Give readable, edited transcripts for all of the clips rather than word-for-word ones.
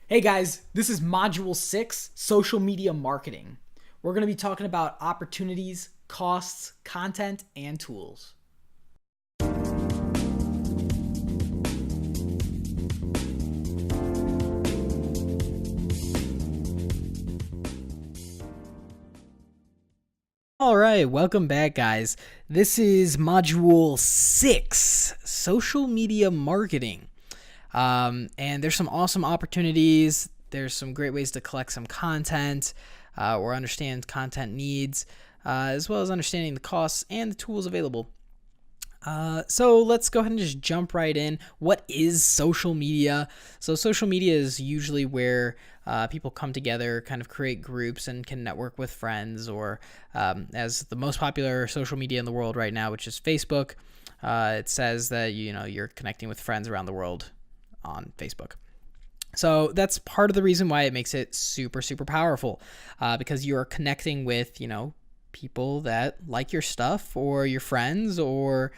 Hey guys, this is Module 6, Social Media Marketing. We're going to be talking about opportunities, costs, content, and tools. All right, welcome back, guys. This is Module 6, Social Media Marketing. And there's some awesome opportunities. There's some great ways to collect some content or understand content needs, as well as understanding the costs and the tools available. So let's go ahead and just jump right in. What is social media? So social media is usually where people come together, kind of create groups and can network with friends, or as the most popular social media in the world right now, which is Facebook. It says that you're connecting with friends around the world on Facebook. So that's part of the reason why it makes it super, super powerful, because you're connecting with, people that like your stuff or your friends or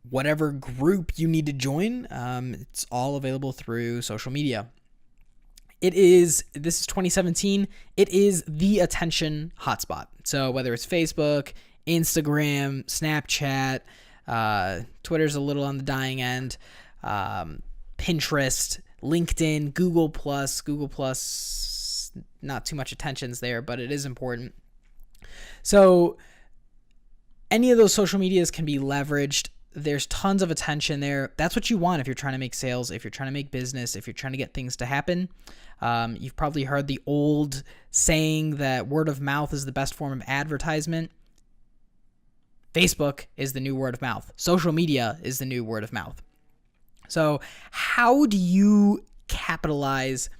whatever group you need to join. It's all available through social media. This is 2017. It is the attention hotspot. So whether it's Facebook, Instagram, Snapchat, Twitter's a little on the dying end, Pinterest, LinkedIn, Google Plus, not too much attention's there, but it is important. So any of those social medias can be leveraged. There's tons of attention there. That's what you want if you're trying to make sales, if you're trying to make business, if you're trying to get things to happen. You've probably heard the old saying that word of mouth is the best form of advertisement. Facebook is the new word of mouth. Social media is the new word of mouth. So how do you capitalize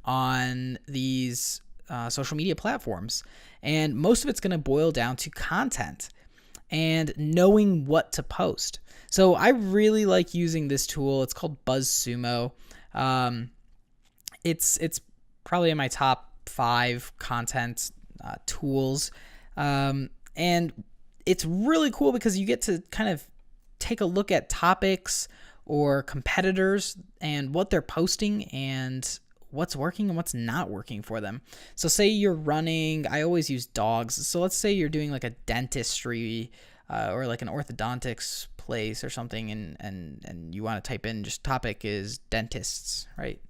on these social media platforms? And most of it's going to boil down to content and knowing what to post. So I really like using this tool. It's called BuzzSumo. It's probably in my top 5 content tools. And it's really cool because you get to kind of take a look at topics or competitors and what they're posting and what's working and what's not working for them. So say you're running, I always use dogs. So let's say you're doing like a dentistry or like an orthodontics place or something, and you want to type in just topic is dentists, right?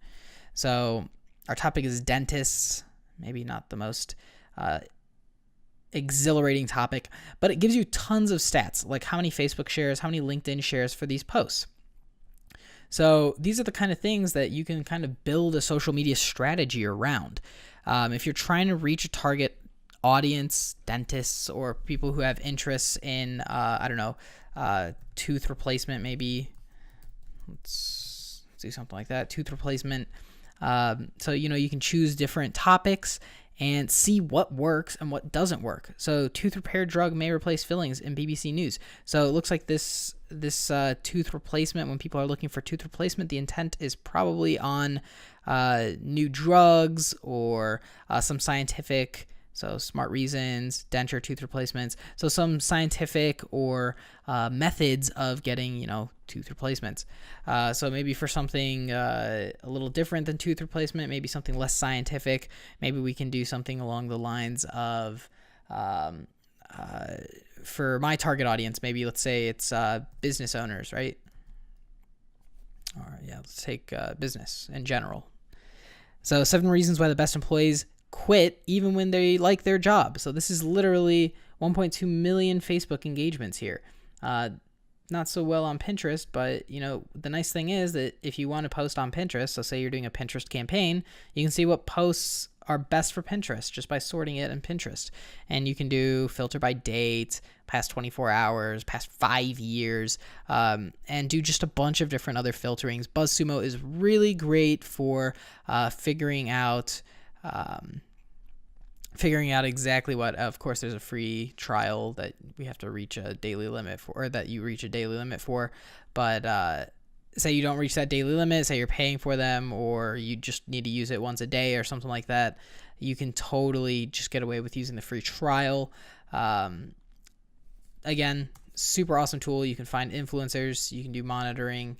So our topic is dentists, maybe not the most exhilarating topic, but it gives you tons of stats, like how many Facebook shares, how many LinkedIn shares for these posts. So these are the kind of things that you can kind of build a social media strategy around. If you're trying to reach a target audience, dentists, or people who have interests in, tooth replacement, maybe. Let's do something like that, tooth replacement. So, you can choose different topics and see what works and what doesn't work. So tooth repair drug may replace fillings in BBC News. So it looks like this tooth replacement, when people are looking for tooth replacement, the intent is probably on new drugs or some scientific, so smart reasons, denture, tooth replacements. So some scientific or methods of getting, tooth replacements. So maybe for something a little different than tooth replacement, maybe something less scientific, maybe we can do something along the lines of, for my target audience, maybe let's say it's business owners, right? All right, yeah, let's take business in general. So 7 reasons why the best employees quit even when they like their job. So this is literally 1.2 million Facebook engagements here. Not so well on Pinterest, but the nice thing is that if you want to post on Pinterest, so say you're doing a Pinterest campaign, you can see what posts are best for Pinterest just by sorting it in Pinterest. And you can do filter by date, past 24 hours, past 5 years, and do just a bunch of different other filterings. BuzzSumo is really great for figuring out exactly what. Of course, there's a free trial that we have to reach a daily limit for, or that you reach a daily limit for. But say you don't reach that daily limit, say you're paying for them, or you just need to use it once a day or something like that, you can totally just get away with using the free trial. Again, super awesome tool. You can find influencers, you can do monitoring,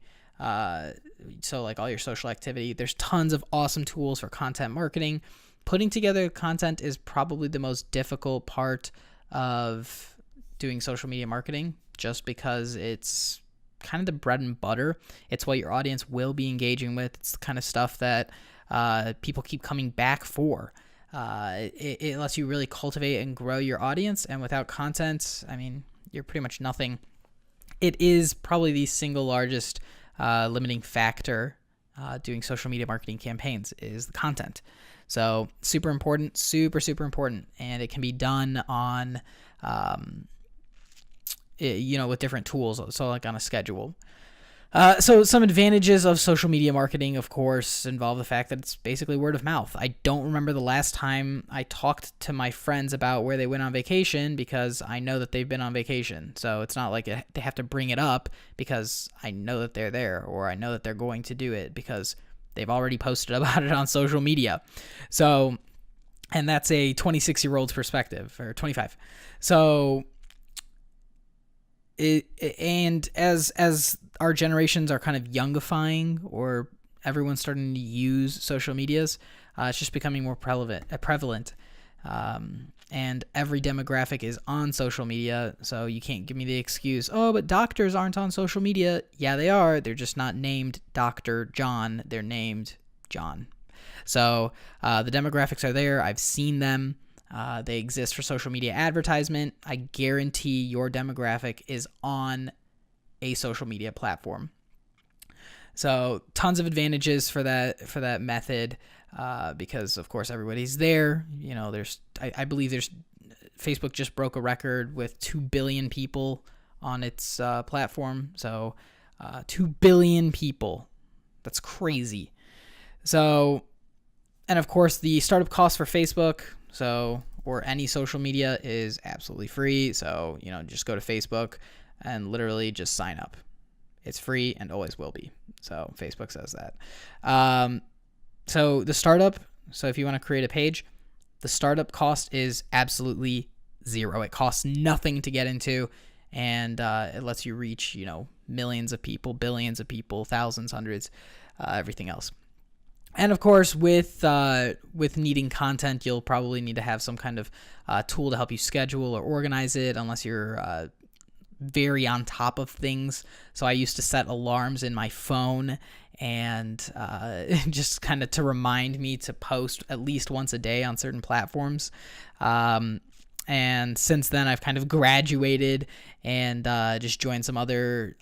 so like all your social activity. There's tons of awesome tools for content marketing. Putting together content is probably the most difficult part of doing social media marketing, just because it's kind of the bread and butter. It's what your audience will be engaging with. It's the kind of stuff that people keep coming back for. It lets you really cultivate and grow your audience. And without content, I mean, you're pretty much nothing. It is probably the single largest limiting factor doing social media marketing campaigns is the content. So super important, super important, and it can be done on, with different tools. So like on a schedule. So some advantages of social media marketing, of course, involve the fact that it's basically word of mouth. I don't remember the last time I talked to my friends about where they went on vacation, because I know that they've been on vacation. So it's not like they have to bring it up because I know that they're there, or I know that they're going to do it because they've already posted about it on social media. So, and that's a 26-year-old's perspective, or 25. So and as our generations are kind of youngifying, or everyone's starting to use social medias, it's just becoming more prevalent. And every demographic is on social media, so you can't give me the excuse, oh, but doctors aren't on social media. Yeah, they are. They're just not named Dr. John. They're named John. So the demographics are there. I've seen them. They exist for social media advertisement. I guarantee your demographic is on a social media platform. So tons of advantages for that method, because of course everybody's there. You know, I believe Facebook just broke a record with 2 billion people on its platform. So 2 billion people. That's crazy. So, and of course the startup cost for Facebook, or any social media, is absolutely free. So, just go to Facebook and literally just sign up. It's free and always will be. So Facebook says that. So the startup, so if you want to create a page, the startup cost is absolutely zero. It costs nothing to get into, and it lets you reach, millions of people, billions of people, thousands, hundreds, everything else. And of course, with needing content, you'll probably need to have some kind of tool to help you schedule or organize it, unless you're very on top of things. So I used to set alarms in my phone, and just kind of to remind me to post at least once a day on certain platforms. And since then, I've kind of graduated and just joined some other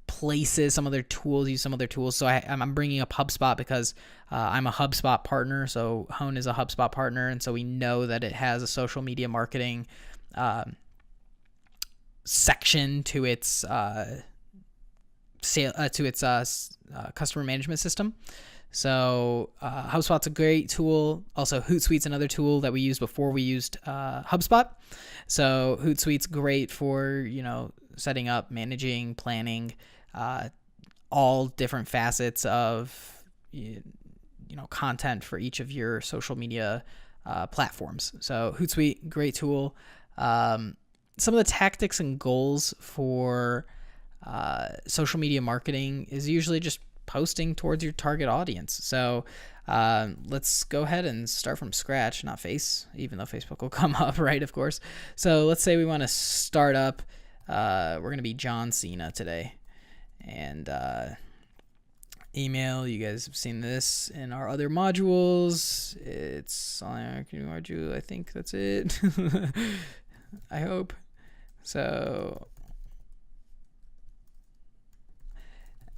places, some other tools, use some other tools. So I'm bringing up HubSpot because I'm a HubSpot partner. So Hone is a HubSpot partner, and so we know that it has a social media marketing section to its customer management system. So HubSpot's a great tool. Also, Hootsuite's another tool that we used before we used HubSpot. So Hootsuite's great for setting up, managing, planning, all different facets of content for each of your social media platforms. So Hootsuite, great tool. Some of the tactics and goals for social media marketing is usually just posting towards your target audience. So let's go ahead and start from scratch, not face, even though Facebook will come up, right? Of course. So let's say we want to start up. We're going to be John Cena today. And email, you guys have seen this in our other modules. It's module, I think that's it. I hope. So,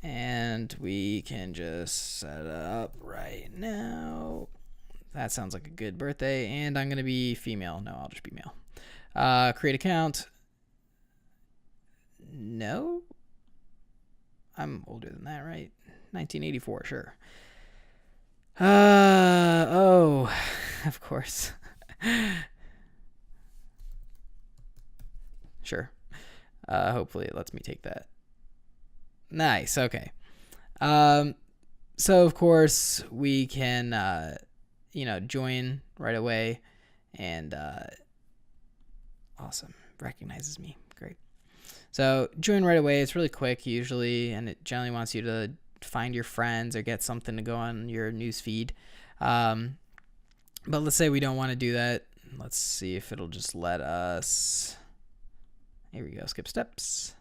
and we can just set it up right now. That sounds like a good birthday. And I'm going to be female. No, I'll just be male. Create account. No. I'm older than that, right? 1984, sure. Oh, of course. Sure. Hopefully it lets me take that. Nice. Okay. So of course we can, join right away, and awesome. Recognizes me. Great. So join right away. It's really quick usually, and it generally wants you to find your friends or get something to go on your news feed. But let's say we don't want to do that. Let's see if it'll just let us. Here we go. Skip steps.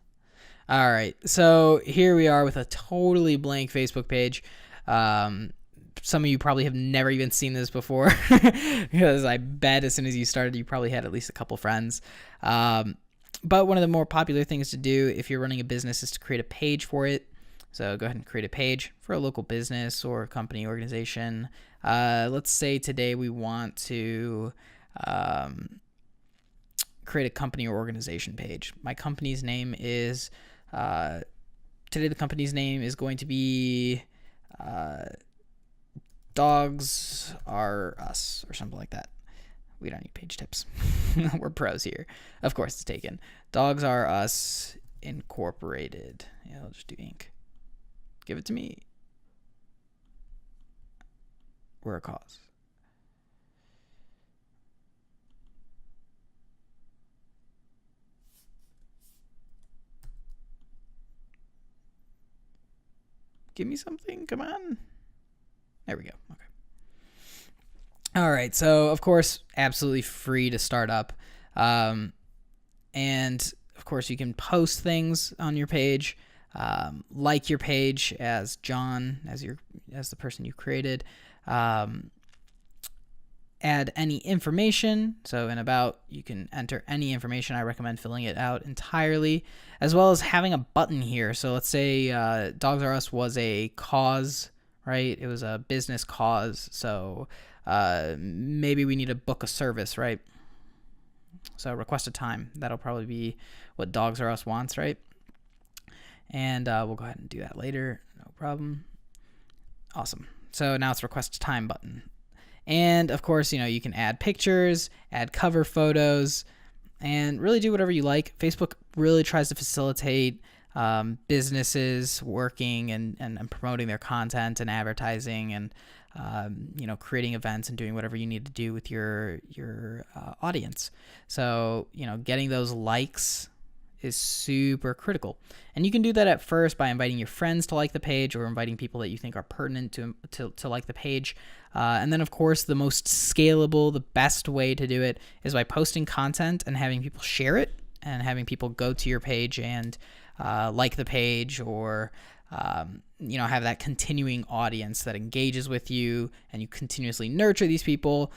All right. So here we are with a totally blank Facebook page. Some of you probably have never even seen this before because I bet as soon as you started, you probably had at least a couple friends. But one of the more popular things to do if you're running a business is to create a page for it. So go ahead and create a page for a local business or company organization. Let's say today we want to create a company or organization page. My company's name is, today the company's name is going to be Dogs Are Us or something like that. We don't need page tips. We're pros here. Of course it's taken. Dogs Are Us Incorporated. Yeah, I'll just do Inc. Give it to me. We're a cause. Give me something. Come on. There we go. Okay. All right. So, of course, absolutely free to start up. And, of course, you can post things on your page. Like your page as John, as the person you created. Add any information. So in about, you can enter any information. I recommend filling it out entirely, as well as having a button here. So let's say Dogs R Us was a cause, right? It was a business cause. So maybe we need to book a service, right? So request a time. That'll probably be what Dogs R Us wants, right? And we'll go ahead and do that later. No problem. Awesome. So now it's request a time button. And of course, you can add pictures, add cover photos, and really do whatever you like. Facebook really tries to facilitate businesses working and promoting their content and advertising and creating events and doing whatever you need to do with your audience. So getting those likes is super critical. And you can do that at first by inviting your friends to like the page or inviting people that you think are pertinent to like the page. And then, of course, the most scalable, the best way to do it is by posting content and having people share it and having people go to your page and like the page or have that continuing audience that engages with you and you continuously nurture these people.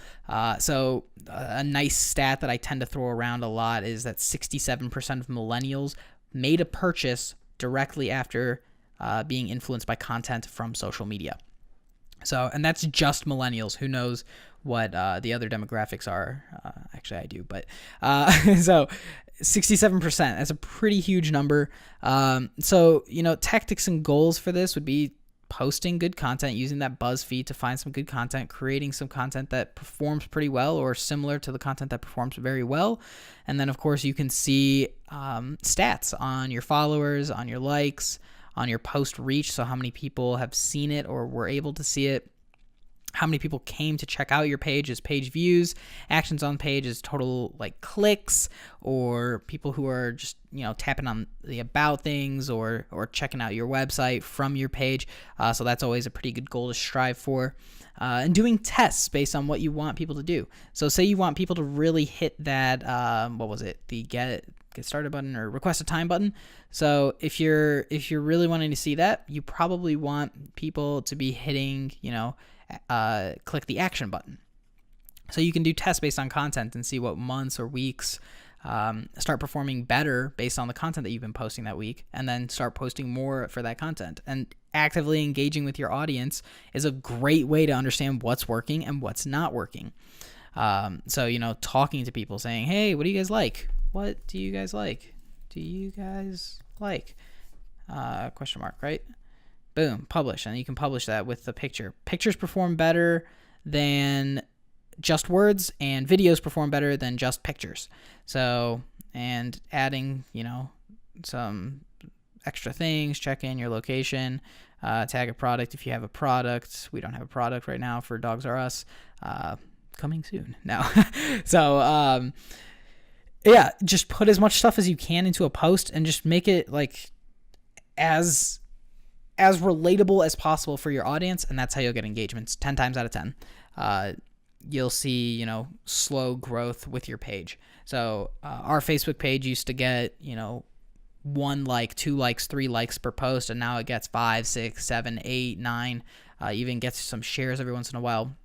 So a nice stat that I tend to throw around a lot is that 67% of millennials made a purchase directly after being influenced by content from social media. So, and that's just millennials. Who knows what the other demographics are? Actually, I do, but so 67%, that's a pretty huge number. So, tactics and goals for this would be posting good content, using that BuzzFeed to find some good content, creating some content that performs pretty well or similar to the content that performs very well. And then, of course, you can see stats on your followers, on your likes, on your post reach. So how many people have seen it or were able to see it. How many people came to check out your page is page views, actions on page is total clicks, or people who are just, tapping on the about things or checking out your website from your page. So that's always a pretty good goal to strive for. And doing tests based on what you want people to do. So say you want people to really hit that, the get started button or request a time button. So if you're really wanting to see that, you probably want people to be hitting, click the action button. So you can do tests based on content and see what months or weeks start performing better based on the content that you've been posting that week, and then start posting more for that content. And actively engaging with your audience is a great way to understand what's working and what's not working. So, talking to people saying, hey, what do you guys like? What do you guys like? Do you guys like? Question mark, right? Boom, publish. And you can publish that with the picture. Pictures perform better than just words, and videos perform better than just pictures. So, and adding, some extra things, check in your location, tag a product if you have a product. We don't have a product right now for Dogs R Us. Coming soon. No. So, yeah, just put as much stuff as you can into a post and just make it as as relatable as possible for your audience, and that's how you'll get engagements 10 times out of 10. You'll see, slow growth with your page. So our Facebook page used to get, 1 like, 2 likes, 3 likes per post, and now it gets 5, 6, 7, 8, 9, even gets some shares every once in a while.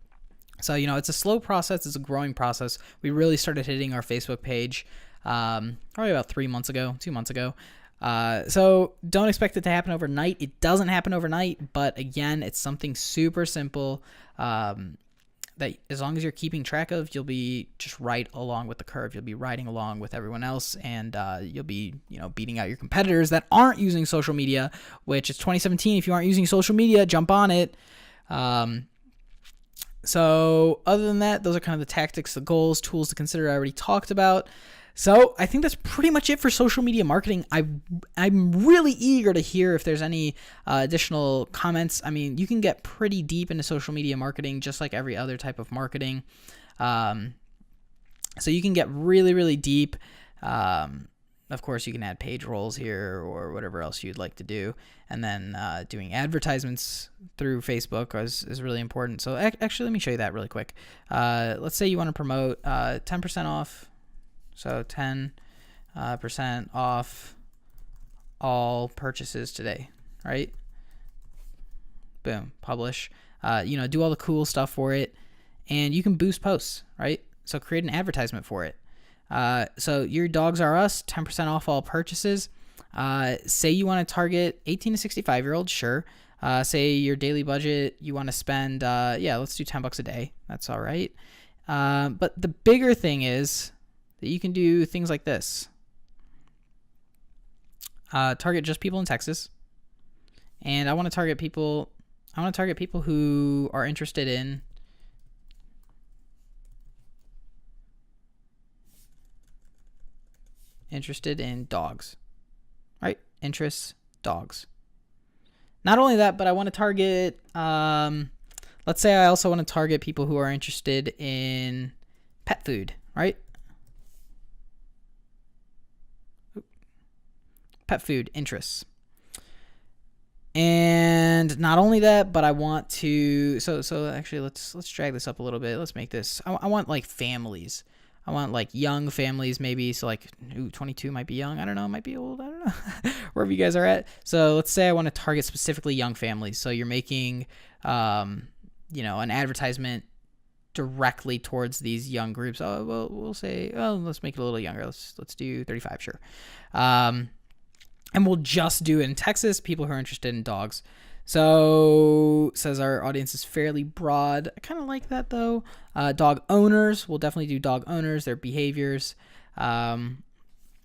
So, it's a slow process. It's a growing process. We really started hitting our Facebook page probably about 2 months ago. So don't expect it to happen overnight. It doesn't happen overnight, but again, it's something super simple that as long as you're keeping track of, you'll be just right along with the curve. You'll be riding along with everyone else, and you'll be, beating out your competitors that aren't using social media, which is 2017. If you aren't using social media, jump on it. So other than that, those are kind of the tactics, the goals, tools to consider I already talked about. So I think that's pretty much it for social media marketing. I'm really eager to hear if there's any additional comments. I mean, you can get pretty deep into social media marketing just like every other type of marketing. So you can get really, really deep. Of course, you can add page roles here or whatever else you'd like to do. And then doing advertisements through Facebook is really important. So actually, let me show you that really quick. Let's say you want to promote 10% off. So 10% off all purchases today, right? Boom, publish. Do all the cool stuff for it. And you can boost posts, right? So create an advertisement for it. So your Dogs R Us, 10% off all purchases. Say you want to target 18 to 65-year-olds, sure. Say your daily budget, you want to spend, let's do $10 a day. That's all right. But the bigger thing is that you can do things like this. Target just people in Texas. And I want to target people who are interested in dogs, right? Interests, dogs. Not only that, but I want to target, let's say I also want to target people who are interested in pet food, right? Pet food interests. And not only that, but I want to, so actually let's drag this up a little bit. Let's make this, I want like families. I want like young families maybe. So like 22 might be young. I don't know. It might be old. I don't know. Wherever you guys are at. So let's say I want to target specifically young families. So you're making, an advertisement directly towards these young groups. Oh, well, we'll say, let's make it a little younger. Let's do 35, sure. And we'll just do it in Texas, people who are interested in dogs. So says our audience is fairly broad. I kind of like that though. Dog owners, we'll definitely do dog owners, their behaviors. And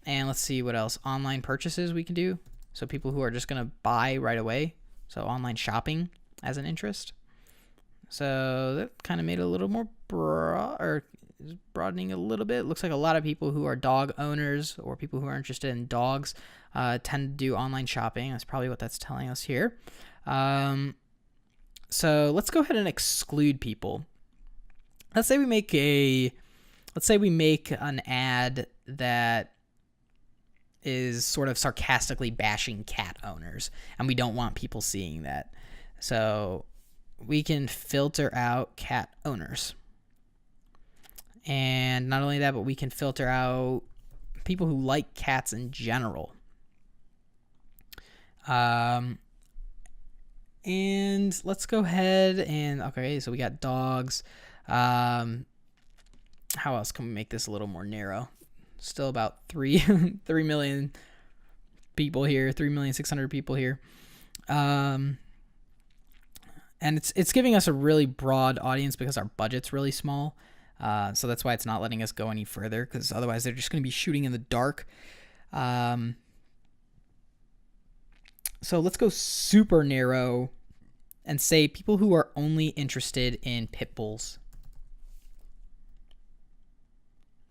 let's see what else. Online purchases we can do. So people who are just going to buy right away. So online shopping as an interest. So that kind of made it a little more broadening a little bit. It looks like a lot of people who are dog owners or people who are interested in dogs tend to do online shopping. That's probably what that's telling us here. So let's go ahead and exclude people. Let's say we make an ad that is sort of sarcastically bashing cat owners, and we don't want people seeing that. So we can filter out cat owners. And not only that, but we can filter out people who like cats in general. And let's go ahead and, okay, so we got dogs. How else can we make this a little more narrow? Still about 3 million people here, 3,600,000 people here. And it's giving us a really broad audience because our budget's really small. So that's why it's not letting us go any further, because otherwise they're just going to be shooting in the dark. So let's go super narrow and say people who are only interested in pit bulls.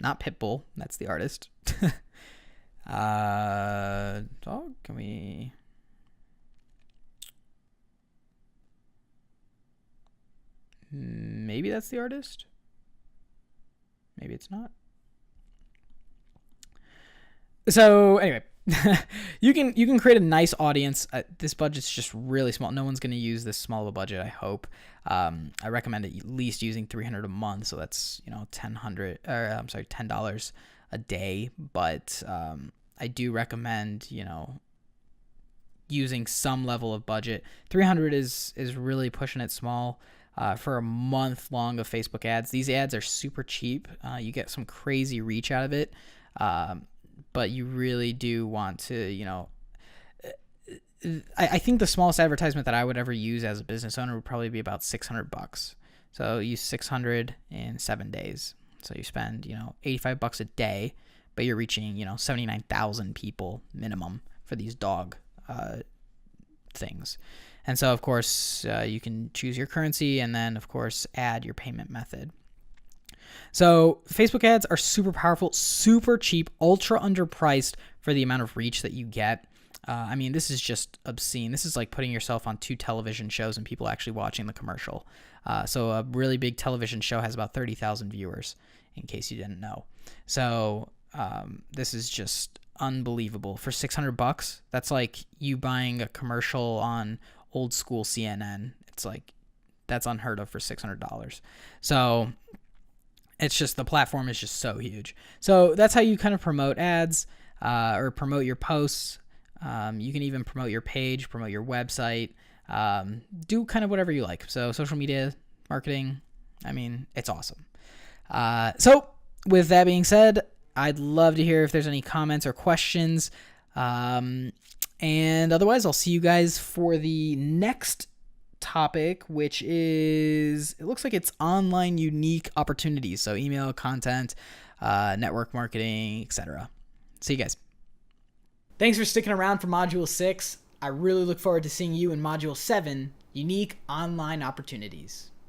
Not Pitbull, that's the artist. Dog, can we... Maybe that's the artist? Maybe it's not. So anyway, You can create a nice audience. This budget's just really small. No one's going to use this small of a budget, I hope. I recommend at least using $300 a month, so that's $10 a day. But I do recommend using some level of budget. 300 is really pushing it small. For a month long of Facebook ads. These ads are super cheap. You get some crazy reach out of it. But you really do want to, I think the smallest advertisement that I would ever use as a business owner would probably be about $600. So use 600 in 7 days. So you spend, $85 a day, but you're reaching, 79,000 people minimum for these dog things. And so, of course, you can choose your currency and then, of course, add your payment method. So Facebook ads are super powerful, super cheap, ultra underpriced for the amount of reach that you get. This is just obscene. This is like putting yourself on 2 television shows and people actually watching the commercial. So a really big television show has about 30,000 viewers, in case you didn't know. So this is just unbelievable. For $600, that's like you buying a commercial on old school CNN. It's like, that's unheard of for $600. So it's just, the platform is just so huge. So that's how you kind of promote ads or promote your posts. You can even promote your page, promote your website, do kind of whatever you like. So social media marketing, it's awesome. So with that being said, I'd love to hear if there's any comments or questions. And otherwise, I'll see you guys for the next topic, which is, it looks like it's online unique opportunities. So email, content, network marketing, etc. See you guys. Thanks for sticking around for Module 6. I really look forward to seeing you in Module 7, Unique Online Opportunities.